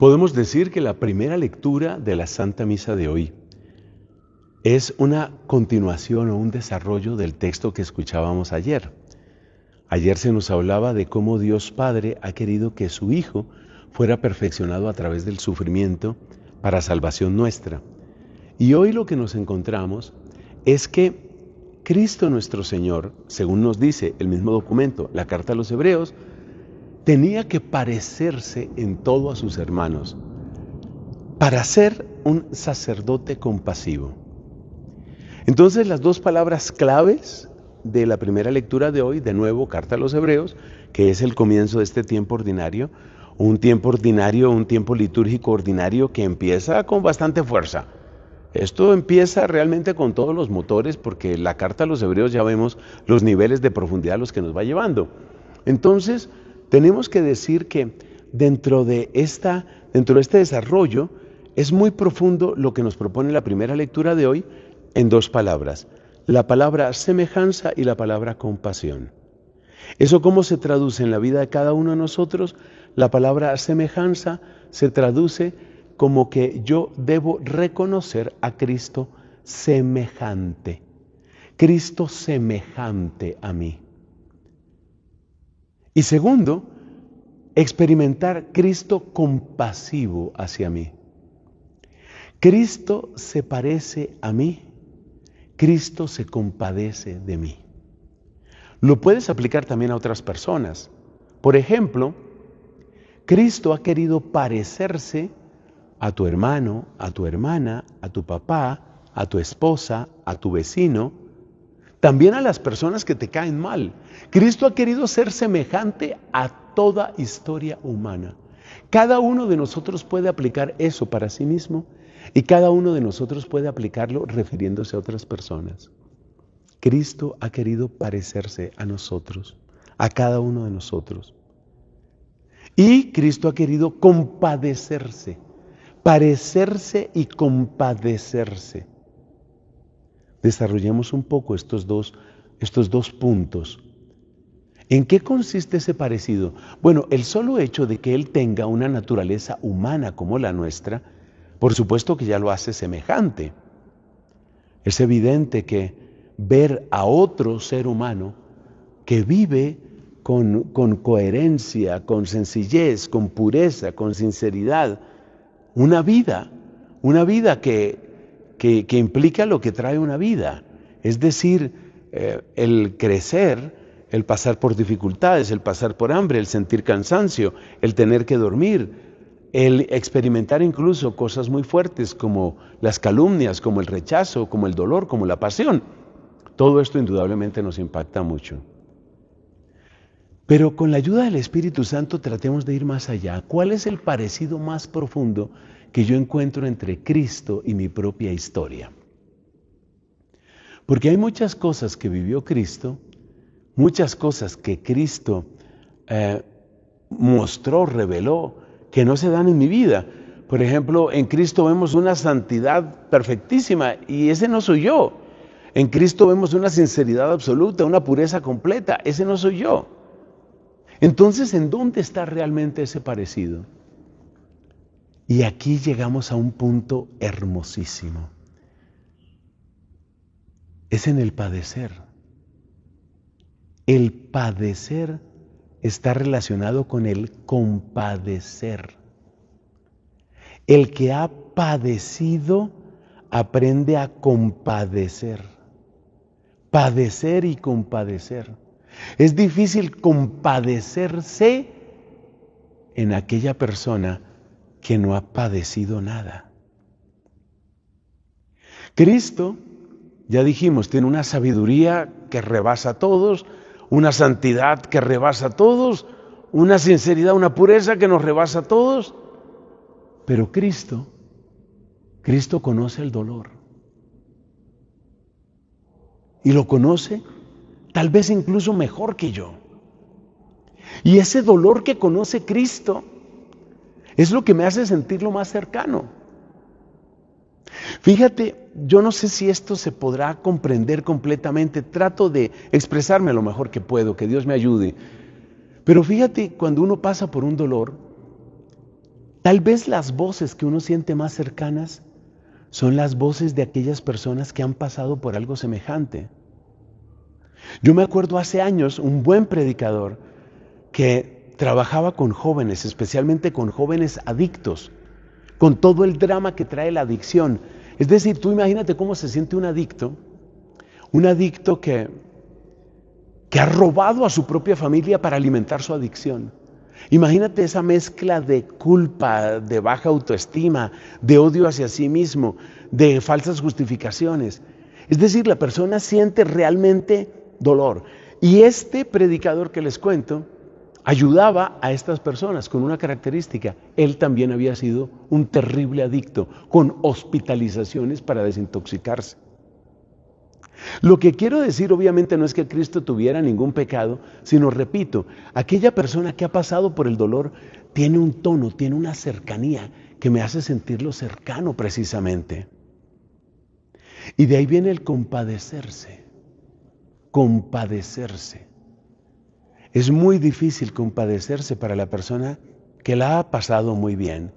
Podemos decir que la primera lectura de la Santa Misa de hoy es una continuación o un desarrollo del texto que escuchábamos ayer. Ayer se nos hablaba de cómo Dios Padre ha querido que su Hijo fuera perfeccionado a través del sufrimiento para salvación nuestra. Y hoy lo que nos encontramos es que Cristo nuestro Señor, según nos dice el mismo documento, la carta a los Hebreos, tenía que parecerse en todo a sus hermanos para ser un sacerdote compasivo. Entonces las dos palabras claves de la primera lectura de hoy, de nuevo, carta a los Hebreos, que es el comienzo de este tiempo ordinario, un tiempo litúrgico ordinario que empieza con bastante fuerza. Esto empieza realmente con todos los motores, porque la carta a los Hebreos ya vemos los niveles de profundidad a los que nos va llevando. Entonces, tenemos que decir que dentro de este desarrollo es muy profundo lo que nos propone la primera lectura de hoy en dos palabras, la palabra semejanza y la palabra compasión. ¿Eso cómo se traduce en la vida de cada uno de nosotros? La palabra semejanza se traduce como que yo debo reconocer a Cristo semejante a mí. Y segundo, experimentar Cristo compasivo hacia mí. Cristo se parece a mí, Cristo se compadece de mí. Lo puedes aplicar también a otras personas. Por ejemplo, Cristo ha querido parecerse a tu hermano, a tu hermana, a tu papá, a tu esposa, a tu vecino, también a las personas que te caen mal. Cristo ha querido ser semejante a toda historia humana. Cada uno de nosotros puede aplicar eso para sí mismo y cada uno de nosotros puede aplicarlo refiriéndose a otras personas. Cristo ha querido parecerse a nosotros, a cada uno de nosotros. Y Cristo ha querido compadecerse, parecerse y compadecerse. Desarrollemos un poco estos dos puntos. ¿En qué consiste ese parecido? Bueno, el solo hecho de que Él tenga una naturaleza humana como la nuestra, por supuesto que ya lo hace semejante. Es evidente que ver a otro ser humano que vive con coherencia, con sencillez, con pureza, con sinceridad, una vida que implica lo que trae una vida, es decir, el crecer, el pasar por dificultades, el pasar por hambre, el sentir cansancio, el tener que dormir, el experimentar incluso cosas muy fuertes como las calumnias, como el rechazo, como el dolor, como la pasión. Todo esto indudablemente nos impacta mucho. Pero con la ayuda del Espíritu Santo tratemos de ir más allá. ¿Cuál es el parecido más profundo que yo encuentro entre Cristo y mi propia historia? Porque hay muchas cosas que vivió Cristo, muchas cosas que Cristo mostró, reveló, que no se dan en mi vida. Por ejemplo, en Cristo vemos una santidad perfectísima y ese no soy yo. En Cristo vemos una sinceridad absoluta, una pureza completa, ese no soy yo. Entonces, ¿en dónde está realmente ese parecido? Y aquí llegamos a un punto hermosísimo. Es en el padecer. El padecer está relacionado con el compadecer. El que ha padecido aprende a compadecer. Padecer y compadecer. Es difícil compadecerse en aquella persona que no ha padecido nada. Cristo, ya dijimos, tiene una sabiduría que rebasa a todos, una santidad que rebasa a todos, una sinceridad, una pureza que nos rebasa a todos. Pero Cristo conoce el dolor. Y lo conoce tal vez incluso mejor que yo. Y ese dolor que conoce Cristo es lo que me hace sentirlo más cercano. Fíjate, yo no sé si esto se podrá comprender completamente, trato de expresarme lo mejor que puedo, que Dios me ayude. Pero fíjate, cuando uno pasa por un dolor, Tal vez las voces que uno siente más cercanas son las voces de aquellas personas que han pasado por algo semejante. Yo me acuerdo hace años un buen predicador que trabajaba con jóvenes, especialmente con jóvenes adictos, con todo el drama que trae la adicción. Es decir, tú imagínate cómo se siente un adicto que ha robado a su propia familia para alimentar su adicción. Imagínate esa mezcla de culpa, de baja autoestima, de odio hacia sí mismo, de falsas justificaciones. Es decir, la persona siente realmente dolor. Y este predicador que les cuento ayudaba a estas personas con una característica. Él también había sido un terrible adicto, con hospitalizaciones para desintoxicarse. Lo que quiero decir obviamente no es que Cristo tuviera ningún pecado, sino, repito, aquella persona que ha pasado por el dolor tiene un tono, tiene una cercanía que me hace sentirlo cercano precisamente. Y de ahí viene el compadecerse. Compadecerse. Es muy difícil compadecerse para la persona que la ha pasado muy bien,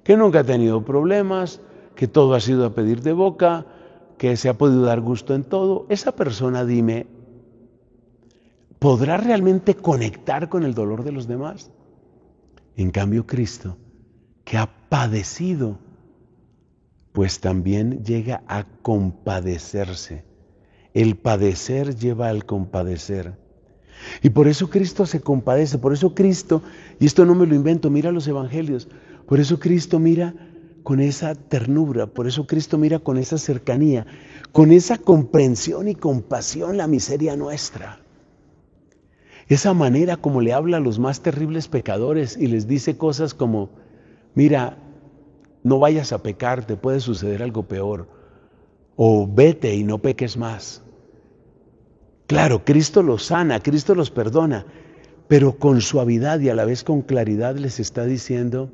que nunca ha tenido problemas, que todo ha sido a pedir de boca, que se ha podido dar gusto en todo. Esa persona, dime, ¿podrá realmente conectar con el dolor de los demás? En cambio, Cristo, que ha padecido, pues también llega a compadecerse. El padecer lleva al compadecer. Y por eso Cristo se compadece, por eso Cristo, y esto no me lo invento, mira los evangelios, por eso Cristo mira con esa ternura, por eso Cristo mira con esa cercanía, con esa comprensión y compasión la miseria nuestra. Esa manera como le habla a los más terribles pecadores y les dice cosas como, mira, no vayas a pecar, te puede suceder algo peor, o vete y no peques más. Claro, Cristo los sana, Cristo los perdona, pero con suavidad y a la vez con claridad les está diciendo,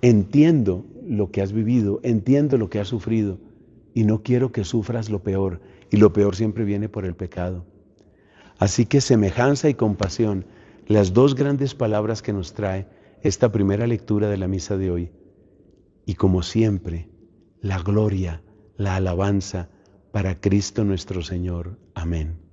entiendo lo que has vivido, entiendo lo que has sufrido y no quiero que sufras lo peor, y lo peor siempre viene por el pecado. Así que semejanza y compasión, las dos grandes palabras que nos trae esta primera lectura de la misa de hoy. Y como siempre, la gloria, la alabanza para Cristo nuestro Señor. Amén.